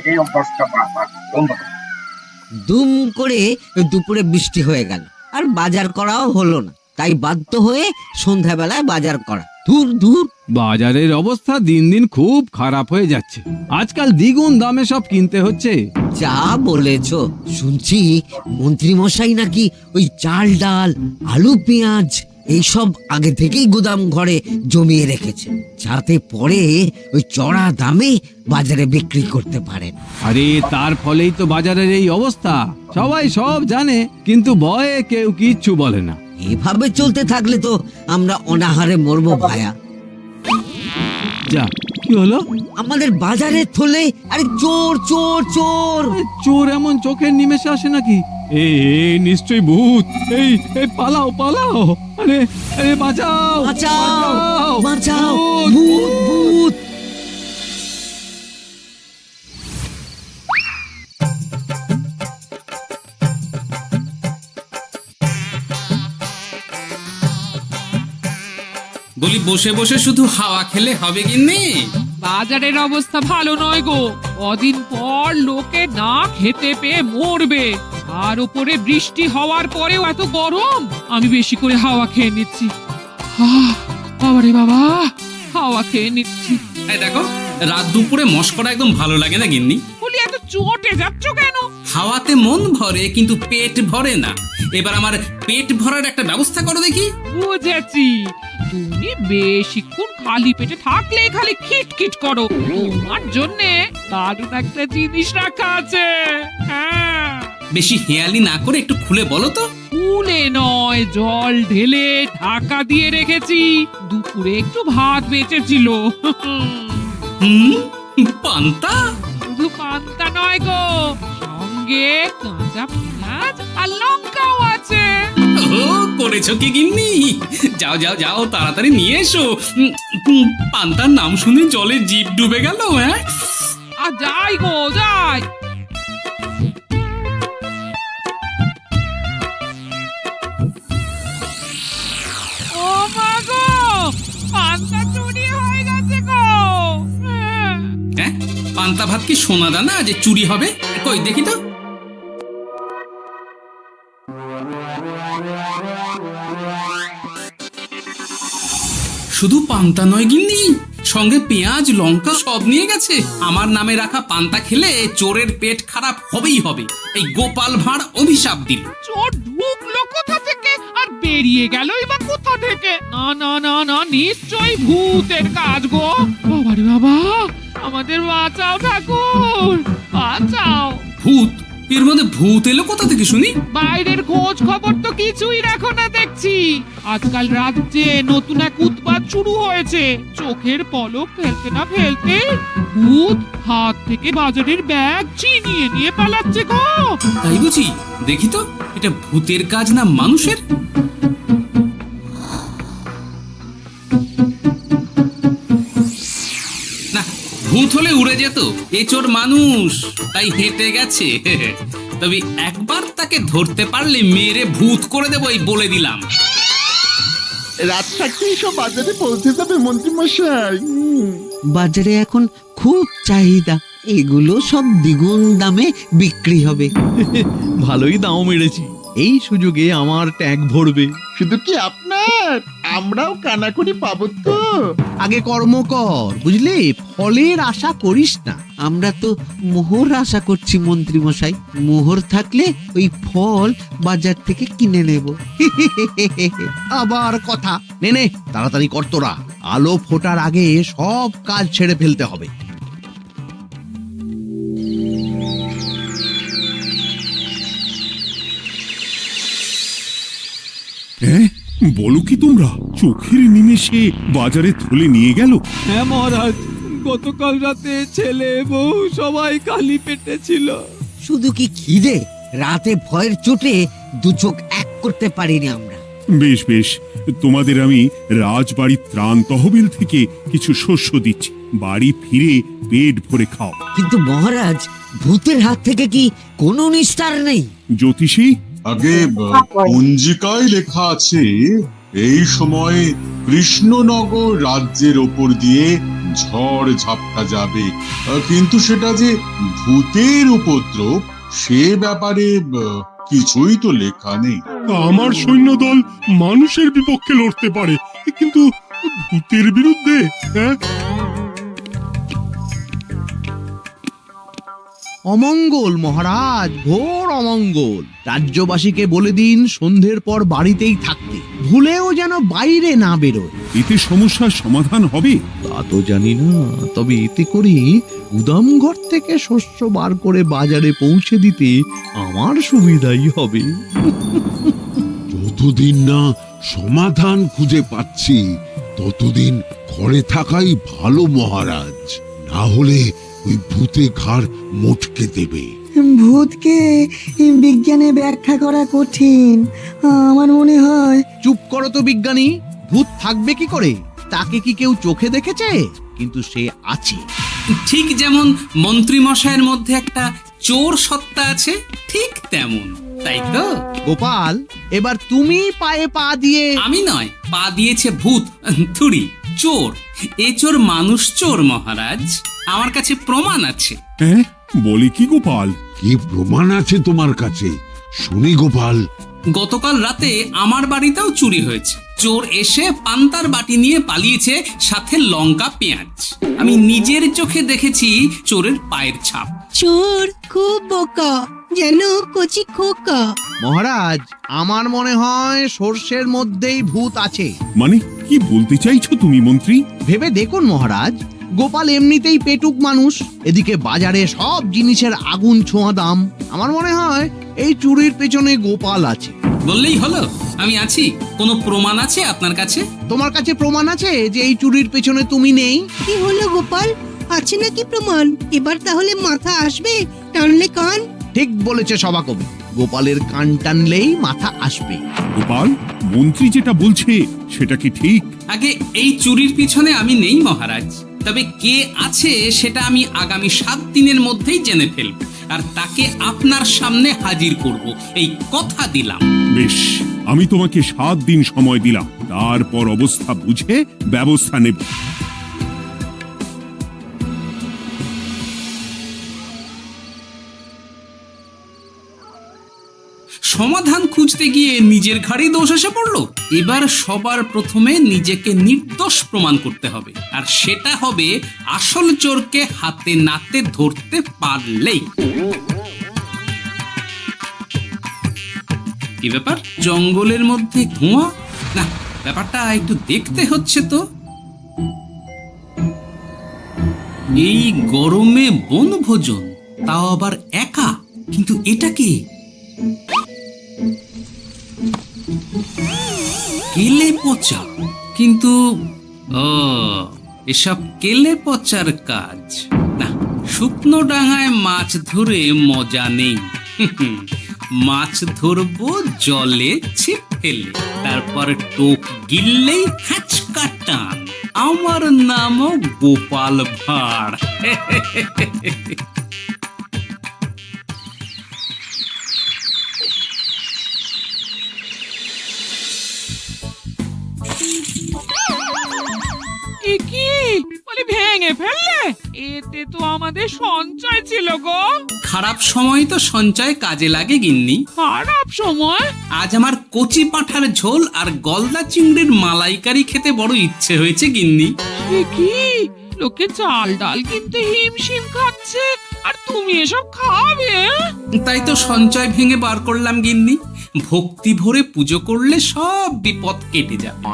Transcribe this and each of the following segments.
এই অভ্যাসটা বন্ধ করো। দুম করে দুপুরে বৃষ্টি হয়ে গেল, আর বাজার করাও হলো না। তাই বাধ্য হয়ে সন্ধ্যাবেলায় বাজার করা। দূর দূর। বাজারের অবস্থা দিন দিন খুব খারাপ হয়ে যাচ্ছে। আজকাল দ্বিগুণ দামে সব কিনতে হচ্ছে। যা বলেছ। শুনছি মন্ত্রী মশাই নাকি ওই চাল ডাল আলু পেঁয়াজ এইসব আগে থেকেই গুদাম ঘরে জমিয়ে রেখেছে, যাতে পরে ওই চড়া দামে বাজারে বিক্রি করতে পারেন। আরে তার ফলেই তো বাজারের এই অবস্থা। সবাই সব জানে, কিন্তু ভয়ে কেউ কিচ্ছু বলে না। এভাবে চলতে থাকলে তো আমরা অনাহারে মরবো ভায়া। যা, কি হলো? আমাদের বাজারে থলে আরে চোর চোর চোর। চোর এমন চোখের নিমেষে আসে নাকি? এই নিশ্চয়ই ভূত। এই পালাও পালাও। আরে আরে বাঁচাও বাঁচাও বাঁচাও, ভূত! ভূত ভূত। বলি বসে বসে শুধু হাওয়া খেলে হবে গিন্নি? বাজারের অবস্থা ভালো নয় গো। কদিন পর লোকে না খেতে পেয়ে মরবে, আর উপরে বৃষ্টি হওয়ার পরেও এত গরম। আমি বেশি করে হাওয়া খেয়ে নিচ্ছি। বাবারে বাবা, হাওয়া খেয়ে নিচ্ছি। এই দেখো, রাত দুপুরে মস্করা একদম ভালো লাগে না গিন্নি। বলি এত চটে যাচ্ছ কেন? হাওয়াতে মন ভরে কিন্তু পেট ভরে না। এবার আমার পেট ভরার একটা ব্যবস্থা করো দেখি। বুঝেছি, তুমি বেশিক্ষণ খালি পেটে থাকলে খালি খিটখিট করো। তোমার জন্যে দারুণ একটা জিনিস রাখা আছে। হ্যাঁ, বেশি হেয়ালি না করে একটু খুলে বলো তো। ফুলে নয়, জল ঢেলে ঢাকা দিয়ে রেখেছি। দুপুরে একটু ভাত বেঁচেছিল। হুম, পান্তা? শুধু পান্তা নয় গো, সঙ্গে কাঁচা পেঁয়াজ আর লঙ্কাও আছে। ও, করেছো কি গিন্নি? যাও যাও যাও, তাড়াতাড়ি নিয়ে এসো। পান্তার নাম শুনে জলে জিভ ডুবে গেল। হ্যাঁ, আর যাই গো যাই। ও মা গো, পান্তা চুরি হয়ে গেছে গো। হ্যাঁ, পান্তা ভাত কি সোনা দানা যে চুরি হবে? কই দেখি তো। শুধু পান্তা নয় গিন্নি, সঙ্গে পেঁয়াজ লঙ্কা সব নিয়ে গেছে। আমার নামে রাখা পান্তা খেলে চোরের পেট খারাপ হবেই হবে। এই গোপাল ভাঁড় অভিশাপ দিল। চোর ঢুকলো কোথা থেকে আর বেরিয়ে গেলই বা কোথা থেকে? না না না না, নিশ্চয়ই ভূতের কাজ গো। বাবারে বাবা, আমাদের বাঁচাও ঠাকুর, বাঁচাও। ভূত? এর মধ্যে ভূত এলো কোথা থেকে শুনি? বাইরের খোঁজ খবর তো কিছুই রাখো না দেখছি। আজকাল রাজ্যে নতুন এক উৎপাত শুরু হয়েছে। চোখের পলক ফেলতে না ফেলতে ভূত হাত থেকে বাজারের ব্যাগ ছিনিয়ে নিয়ে পালাচ্ছে গো। তাই বুঝি? দেখি তো, এটা ভূতের কাজ না মানুষের? না, ভূত হলে উড়ে যেত। এ চোর মানুষ, তাই হেঁটে গেছে। তবে একবার তাকে ধরতে পারলে মেরে ভূত করে দেবো, এই বলে দিলাম। রাত থাকতেই সব বাজারে পৌঁছে যাবে মন্ত্রী মশাই। বাজারে এখন খুব চাহিদা, এগুলো সব দ্বিগুণ দামে বিক্রি হবে। ভালোই দাম মেরেছি, এই সুযোগে আমার ট্যাঙ্ক ভরবে। শুধু কি আপনার, আমরাও কানাকড়ি পাবো তো। আগে কর্ম কর, বুঝলি? ফলের আশা করিস না। আমরা তো মোহর আশা করছি মন্ত্রী মশাই। মোহর থাকলে ওই ফল বাজার থেকে কিনে নেব। আবার কথা, নে নে তাড়াতাড়ি কর তোরা। আলো ফোটার আগে সব কাজ ছেড়ে ফেলতে হবে। বলো কি তোমরা, চোখের নিমেষে বাজারে থলে নিয়ে গেল? হ্যাঁ মহারাজ, গতকাল রাতে ছেলে বউ সবাই খালি পেটে ছিল। শুধু কি খিদে, রাতে ভয়ের চোটে দু চোখ এক করতে পারিনি আমরা। বেশ বেশ, তোমাদের আমি রাজবাড়ির ত্রাণ তহবিল থেকে কিছু শস্য দিচ্ছি। বাড়ি ফিরে পেট ভরে খাও। কিন্তু মহারাজ, ভূতের হাত থেকে কি কোনো নিস্তার নেই? জ্যোতিষী, আগে পঞ্জিকায় লেখা আছে এই সময় কৃষ্ণনগর রাজ্যের ওপর দিয়ে ঝড় ঝাপটা যাবে, কিন্তু সেটা যে ভূতের উপদ্রব সে ব্যাপারে কিছুই তো লেখা নেই। আমার সৈন্যদল মানুষের বিপক্ষে লড়তে পারে, কিন্তু ভূতের বিরুদ্ধে? হ্যাঁ, অমঙ্গল মহারাজ, ঘোর অমঙ্গল। রাজ্যবাসীকে বলে দিন সন্ধ্যের পর বাড়িতেই থাকতে, ভুলেও যেন বাইরে না বেরোয়। এতে সমস্যার সমাধান হবে? তা তো জানি না, তবে এতে করে গুদামঘর থেকে শস্য বার করে বাজারে পৌঁছে দিতে আমার সুবিধাই হবে। যতদিন না সমাধান খুঁজে পাচ্ছি ততদিন ঘরে থাকাই ভালো মহারাজ, না হলে ওই ভূতে ঘাড় মোটকে দেবে। ভূতকে বিজ্ঞানে ব্যাখ্যা করা কঠিন, আমার মনে হয়। চুপ করো তো বিজ্ঞানী, ভূত থাকবে কি করে? তাকে কি কেউ চোখে দেখেছে? কিন্তু সে আছে। ঠিক যেমন মন্ত্রী মশাইয়ের মধ্যে একটা চোর সত্তা আছে, ঠিক তেমন, তাই তো? গোপাল, এবার তুমি পায়ে পা দিয়ে। আমি নয়, পা দিয়েছে ভূত, থুড়ি চোর। এ চোর মানুষ চোর মহারাজ, আমার কাছে প্রমাণ আছে। হ্যাঁ, বলে কি গোপাল? কি প্রমাণ আছে তোমার কাছে? শুনি গোপাল। গতকাল রাতে আমার বাড়িতেও চুরি হয়েছে। চোর এসে পান্তার বাটি নিয়ে পালিয়েছে, সাথে লঙ্কা পেঁয়াজ। আমি নিজের চোখে দেখেছি চোরের পায়ের ছাপ। চোর খুব বোকা, যেন কচি খোকা। মহারাজ, আমার মনে হয় সর্ষের মধ্যেই ভূত আছে। মানে কি বলতে চাইছো তুমি মন্ত্রী? ভেবে দেখুন মহারাজ, গোপাল এমনিতেই পেটুক মানুষ, এদিকে বাজারে সব জিনিসের আগুন ছোঁয়া দাম। আমার মনে হয় এই চুরির পেছনে গোপাল আছে। বললেই হলো আমি আছি। কোনো প্রমাণ আছে আপনার কাছে? তোমার কাছে প্রমাণ আছে যে এই চুরির পেছনে তুমি নেই? কি হলো গোপাল, আছে নাকি প্রমাণ? এবার তাহলে মাথা আসবে, টানলে কান। ঠিক বলেছে সভাকবি, গোপালের কান টানলেই মাথা আসবে। গোপাল, মন্ত্রী যেটা বলছে সেটা কি ঠিক? আগে এই চুরির পিছনে আমি নেই মহারাজ, তবে কে আছে সেটা আমি আগামী 7 দিনের মধ্যেই জেনে ফেলব, আর তাকে আপনার সামনে হাজির করব, এই কথা দিলাম। বেশ, আমি তোমাকে 7 দিন সময় দিলাম, তারপর অবস্থা বুঝে ব্যবস্থা নেব। সমাধান খুঁজতে গিয়ে নিজের ঘাড়েই দোষ এসে পড়লো। এবার সবার প্রথমে নিজেকে নির্দোষ প্রমাণ করতে হবে, আর সেটা হবে আসল চোরকে হাতে নাতে ধরতে পারলেই। কি ব্যাপার, জঙ্গলের মধ্যে ধোঁয়া? না, ব্যাপারটা একটু দেখতে হচ্ছে তো। এই গরমে বনভোজন, তাও আবার একা, কিন্তু এটা কি? কেলে পচা, কিন্তু এসব কেলে পচার কাজ না। শুকনো ডাঙায় মাছ ধরে মজা নেই। মাছ ধরবো জলে ছিপ ফেলে, তারপর টোপ গিললেই হ্যাচকা টান। আমার নামও গোপাল ভাঁড়। কি বলি, ভেঙে ফেললে? এতে তো আমাদের সঞ্চয় ছিল গো। খারাপ সময় তো সঞ্চয় কাজে লাগে গিন্নি। খারাপ সময়? আজ আমার কচি পাঁঠার ঝোল আর গলদা চিংড়ির মালাইকারি খেতে বড় ইচ্ছে হয়েছে গিন্নি। কি লোকে চাল ডাল কিনতে হিমশিম খাচ্ছে, আর তুমি এসব খাবে? তাই তো সঞ্চয় ভেঙে বার করলাম গিন্নি। ভক্তি ভরে পুজো করলে সব বিপদ কেটে যাবে।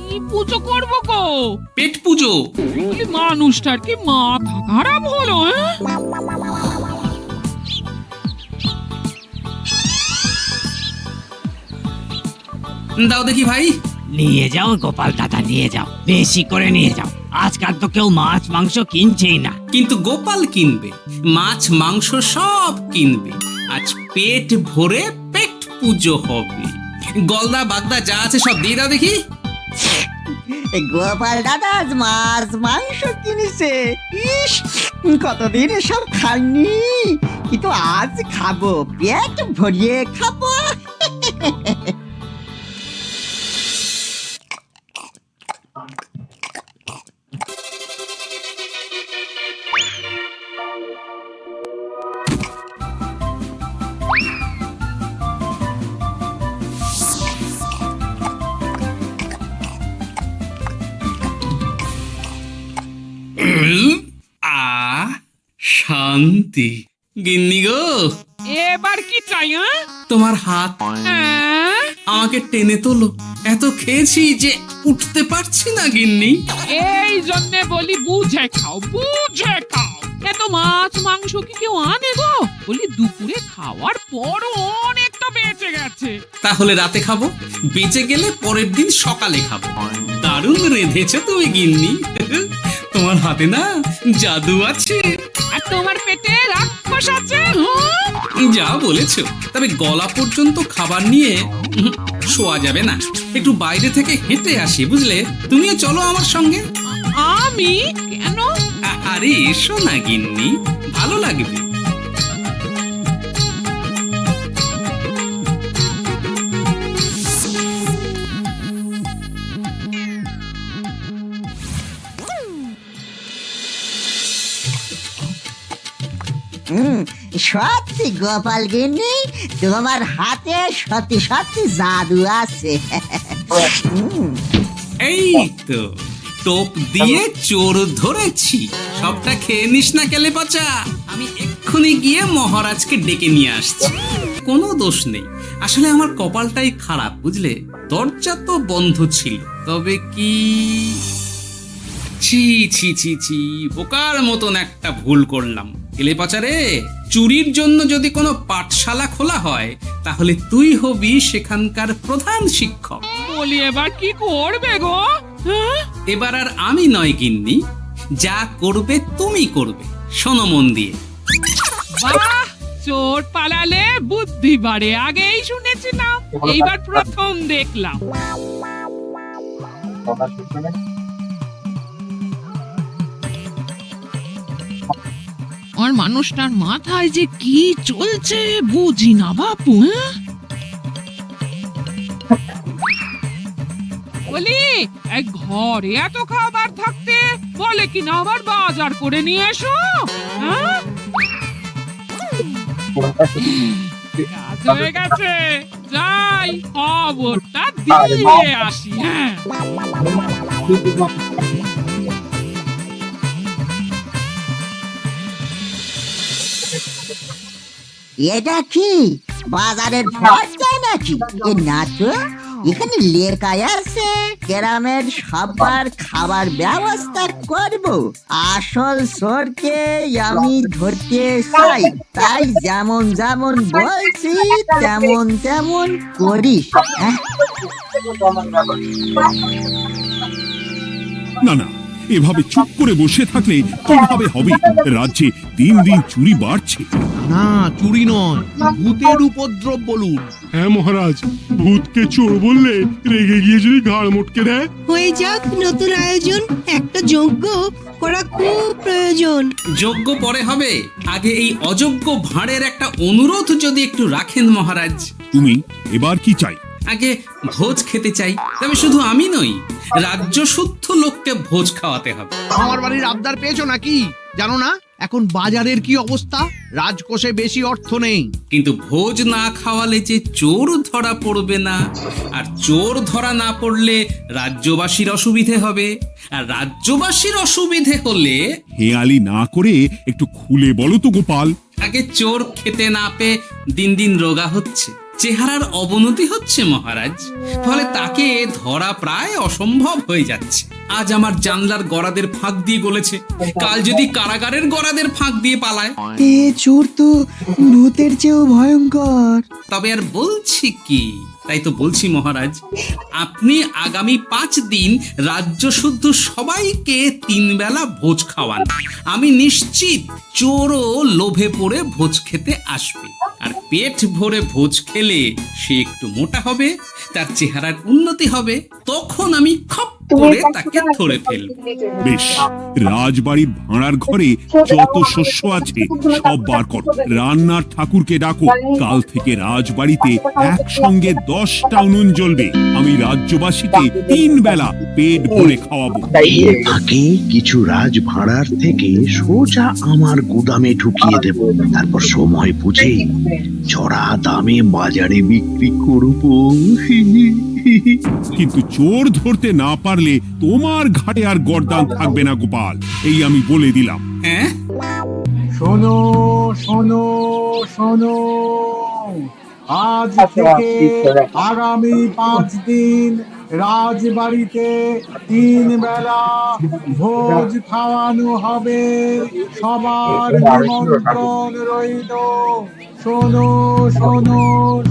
কি পুজো করবো গো? পেট পুজো। মানুষটার কি মাথা খারাপ হলো? দাও দেখি ভাই। নিয়ে যাও গোপাল দাদা, নিয়ে যাও, বেশি করে নিয়ে যাও। আজকাল তো কেউ মাছ মাংস কিনছেই না। কিন্তু গোপাল কিনবে, মাছ মাংস সব কিনবে। আজ পেট ভরে পেট পুজো হবে। গলদা বাগদা যা আছে সব দিয়ে দাও দেখি। গোপাল দাদা মাছ মাংস কিনেছে, ইস কতদিন সব খাইনি, কিন্তু আজ খাবো, পেট ভরিয়ে খাবো। শান্তি। গিন্নি গো, এবার কি চাই? তোমার হাত হ্যাঁ? আমাকে টেনে তোলো। এত খেয়েছি যে উঠতে পারছি না গিন্নি। এই জন্যে বলি বুঝে খাও, বুঝে খাও। এত মাছ মাংস কি কেউ আনে গো? বলি দুপুরে খাওয়ার পরও অনেকটা বেঁচে গেছে। তাহলে রাতে খাবো, বেঁচে গেলে পরের দিন সকালে খাবো। দারুণ রেঁধেছো তুমি গিন্নি। তোমার হাতে না জাদু আছে। আর তোমার পেটে রাক্ষস আছে। যা বলেছো, তবে গলা পর্যন্ত খাবার নিয়ে শোয়া যাবে না। একটু বাইরে থেকে হেঁটে আসি, বুঝলে? তুমিও চলো আমার সঙ্গে। আমি কেন? আরে এসো না গিন্নি, ভালো লাগবে। সত্যি গোপাল গিন্নি, তোমার হাতে সত্যি সত্যি জাদু আছে। এই তো টোপ দিয়ে চোর ধরেছি। সবটা খেয়ে নিস না কেলে পচা। আমি এক্ষুনি গিয়ে মহারাজকে ডেকে নিয়ে আসছি। কোনো দোষ নেই, আসলে আমার কপালটাই খারাপ, বুঝলে? দরজা তো বন্ধ ছিল, তবে কি ছি ছি ছি ছি, বোকার মতন একটা ভুল করলাম। কেলে পচা রে, চুরির জন্য যদি কোনো পাঠশালা খোলা হয় তাহলে তুই হবি সেখানকার প্রধান শিক্ষক। বলি এবার কি করবে গো? হ্যাঁ? এবার আর আমি নয় গিন্নি, যা করবে তুমি করবে। শোনো মন দিয়ে। বাহ, চোর পালালে বুদ্ধি বাড়ে, আগেই শুনেছিলাম, এইবার প্রথম দেখলাম। আর মানুষটার মাথায় যে কি চলছে বুঝি না বাপু। বলি এক ঘরে এত খাবার থাকতে বলে কি না আবার বাজার করে নিয়ে এসো। হ্যাঁ? কাজ হয়ে গেছে, যাই খবরটা দিয়ে আসি। হ্যাঁ, এটা কি বাজারের পর্দা নাকি? এ না তো, এখানে লেখাই আছে গ্রামের সবার খাবার ব্যবস্থা করব। আসল চোরকে আমি ধরতে চাই, তাই যেমন যেমন বলছি তেমন তেমন করিস। না না, এভাবে চুপ করে বসে থাকলে কিভাবে হবে? রাজ্যে দিন দিন চুরি বাড়ছে। না, চুরি নয়, ভূতের উপদ্রব বলুন। হ্যাঁ মহারাজ, ভূতকে চোর বললে রেগে গিয়ে যদি ঘাড় মটকে দেয়। হয়ে যাক নতুন আয়োজন, একটা যজ্ঞ করা খুব প্রয়োজন। যোগ্য পরে হবে, আগে এই অযোগ্য ভাঁড়ের একটা অনুরোধ যদি একটু রাখেন মহারাজ। তুমি এবার কি চাই? আগে ভোজ খেতে চাই, তবে শুধু আমি নই, রাজ্য শুদ্ধ লোককে ভোজ খাওয়াতে হবে। আমার বাড়ির আবদার পেয়েছো নাকি? জানো না এখন বাজারের কি অবস্থা? রাজকোষে বেশি অর্থ নেই। কিন্তু ভোজ না খাওয়ালে যে চোর ধরা পড়বে না, আর চোর ধরা না পড়লে রাজ্যবাসীর অসুবিধে হবে, আর রাজ্যবাসীর অসুবিধে হলে হেয়ালি না করে একটু খুলে বলো তো গোপাল। আগে চোর খেতে না পেয়ে দিন দিন রোগা হচ্ছে, চেহারার অবনতি হচ্ছে মহারাজ, ফলে তাকে ধরা প্রায় অসম্ভব হয়ে যাচ্ছে। আজ আমার জানলার গড়াদের ফাঁক দিয়ে গলেছে, কাল যদি কারাগারের গড়াদের ফাঁক দিয়ে পালায়। এ চোর তো ভূতের চেয়েও ভয়ঙ্কর। তবে আর বলছি কি? তাই তো বলছি মহারাজ, আপনি আগামী 5 দিন রাজ্য শুদ্ধ সবাইকে 3 বেলা ভোজ খাওয়ান। আমি নিশ্চিত চোরও লোভে পড়ে ভোজ খেতে আসবে, আর পেট ভরে ভোজ খেলে সে একটু মোটা হবে, তার চেহারার উন্নতি হবে, তখন আমি খপ করে তাকে ধরে ফেলব। বেশ, রাজবাড়ির ভাড়ার ঘরে যত শস্য আছে সব বার করো। রান্নার ঠাকুরকে ডাকো, কাল থেকে রাজবাড়িতে একসঙ্গে 10টা উনুন জ্বলবে। আমি রাজ্যবাসীকে 3 বেলা পেট ভরে খাওয়াবো। তাকে কিছু রাজ ভাড়ার থেকে সোজা আমার গুদামে ঢুকিয়ে দেব, তারপর সময় বুঝে চড়া দামে বাজারে বিক্রি করব। কিন্তু চোর ধরতে না পারলে তোমার ঘাটে আর গর্দান থাকবে না গোপাল, এই আমি বলে দিলাম। হ্যাঁ, শোনো শোনো শোনো, আজ থেকে আগামী 5 দিন রাজবাড়িতে 3 বেলা ভোজ খাওয়ানো হবে, সবার নিমন্ত্রণ রইল। শোনো শোনো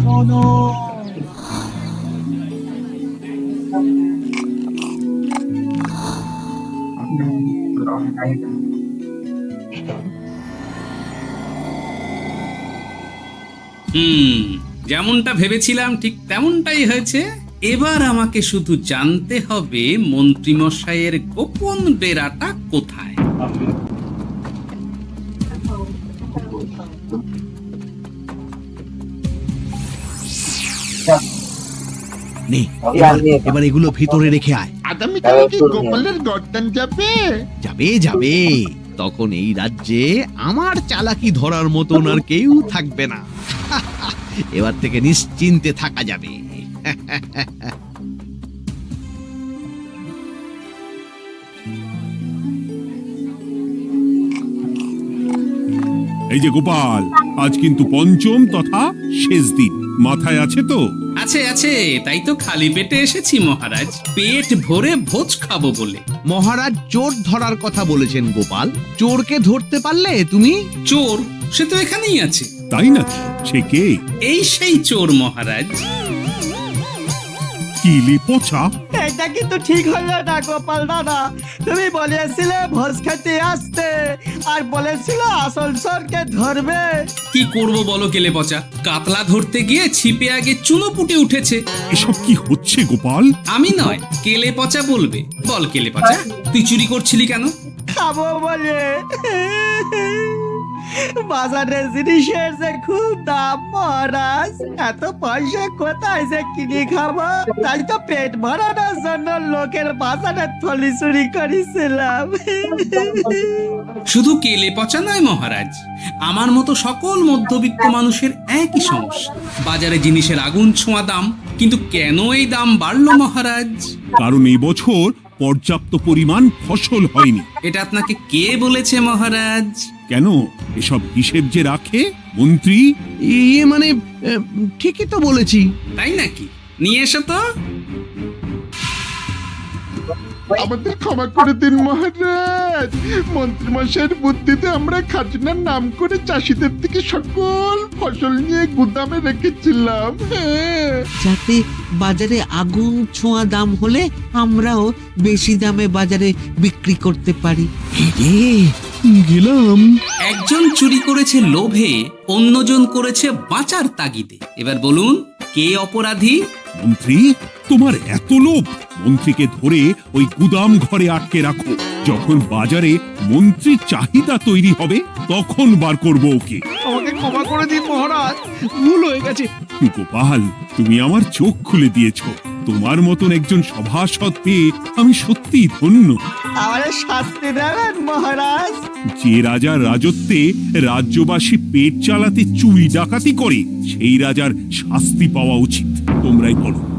শোনো। যেমনটা ভেবেছিলাম ঠিক তেমনটাই হয়েছে। এবার আমাকে শুধু জানতে হবে মন্ত্রীমশাইয়ের গোপন ডেরাটা কোথায়। নে এবার এগুলো ভিতরে রেখে আয়। আগামীকাল কি গোপালের গর্দান যাবে? যাবে যাবে, তখন এই রাজ্যে আমার চালাকি ধরার মতন আর কেউ থাকবে না। এবার থেকে নিশ্চিন্তে থাকা যাবে। এই যে গোপাল, আজ কিন্তু পঞ্চম তথা শেষ দিন, মাথায় আছে তো? আছে আছে, তাই তো খালি পেটে এসেছি মহারাজ, পেট ভরে ভোজ খাবো বলে। মহারাজ চোর ধরার কথা বলেছেন গোপাল, চোরকে ধরতে পারলে তুমি? চোর সে তো এখানেই আছে। তাই নাকি? সে কে? এই সেই চোর মহারাজ। কিলি পচা, এটা কিন্তু ঠিক হলো না গোপাল দাদা। তুমি বলেছিলে ভোজ খেতে আসতে, আর বলেছিল আসল চোরকে ধরবে। কি করব বলো কেলে পচা, কাতলা ধরতে গিয়ে ছিপে আগে চুনো পুটে উঠেছে। এসব কি হচ্ছে গোপাল? আমি নয়, কেলে পচা বলবে। বল কেলে পচা, তুই চুরি করছিলি কেন? খাবো বলে। বাজারে জিনিসের যে খুব দাম মহারাজ, এত পয়সা কোথায় যে কিনে খাবো, তাই তো পেট ভরানোর জন্য লোকের বাজারে থলি চুরি করেছিলাম। শুধু কেলে পচা নয় মহারাজ, আমার মতো সকল মধ্যবিত্ত মানুষের একই সমস্যা। বাজারে জিনিসের আগুন ছোঁয়া দাম, কিন্তু কেন এই দাম বাড়লো মহারাজ? কারণ এই বছর পর্যাপ্ত পরিমাণ ফসল হয়নি। এটা আপনাকে কে বলেছে মহারাজ? কেন, এসব হিসেব যে রাখে মন্ত্রী। ইয়ে মানে ঠিকই তো বলেছি। তাই নাকি? নিয়ে এসো তো। আমাদের ক্ষমা করে দিন মহারাজ, মন্ত্রীমশাইয়ের বুদ্ধিতে আমরা খাজনার নাম করে চাষিদের থেকে সকল ফসল নিয়ে গুদামে রেখেছিলাম। যাতে বাজারে আগুন ছোঁয়া দাম হলে আমরাও বেশি দামে বাজারে বিক্রি করতে পারি। গেলাম। একজন চুরি করেছে লোভে, অন্যজন করেছে বাঁচার তাগিদে। এবার বলুন কে অপরাধী? মন্ত্রী, তোমার এত লোভ? মন্ত্রীকে ধরে ওই গুদাম ঘরে আটকে রাখো, যখন বাজারে মন্ত্রীর চাহিদা তৈরি হবে তখন বার করবো ওকে। আমাকে ক্ষমা করে দিন মহারাজ, ভুল হয়ে গেছে। গোপাল, তুমি আমার চোখ খুলে দিয়েছো। তোমার মতন একজন সভাসদ পেয়ে আমি সত্যি ধন্য। আমাদের শাস্তি দেবেন মহারাজ। যে রাজার রাজত্বে রাজ্যবাসী পেট চালাতে চুরি ডাকাতি করে, সেই রাজার শাস্তি পাওয়া উচিত।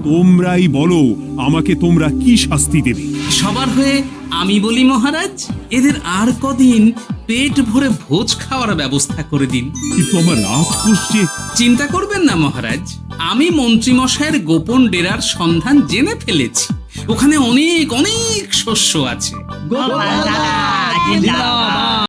তোমরাই বলো আমাকে তোমরা কি শাস্তি দেবে? সবার হয়ে আমি বলি মহারাজ, এদের আর কদিন পেট ভরে ভোজ খাওয়ার ব্যবস্থা করে দিন। কিন্তু আমার রাজকোষ যে। চিন্তা করবেন না মহারাজ, আমি মন্ত্রীমশাইয়ের গোপন ডেরার সন্ধান জেনে ফেলেছি। ওখানে অনেক অনেক শস্য আছে।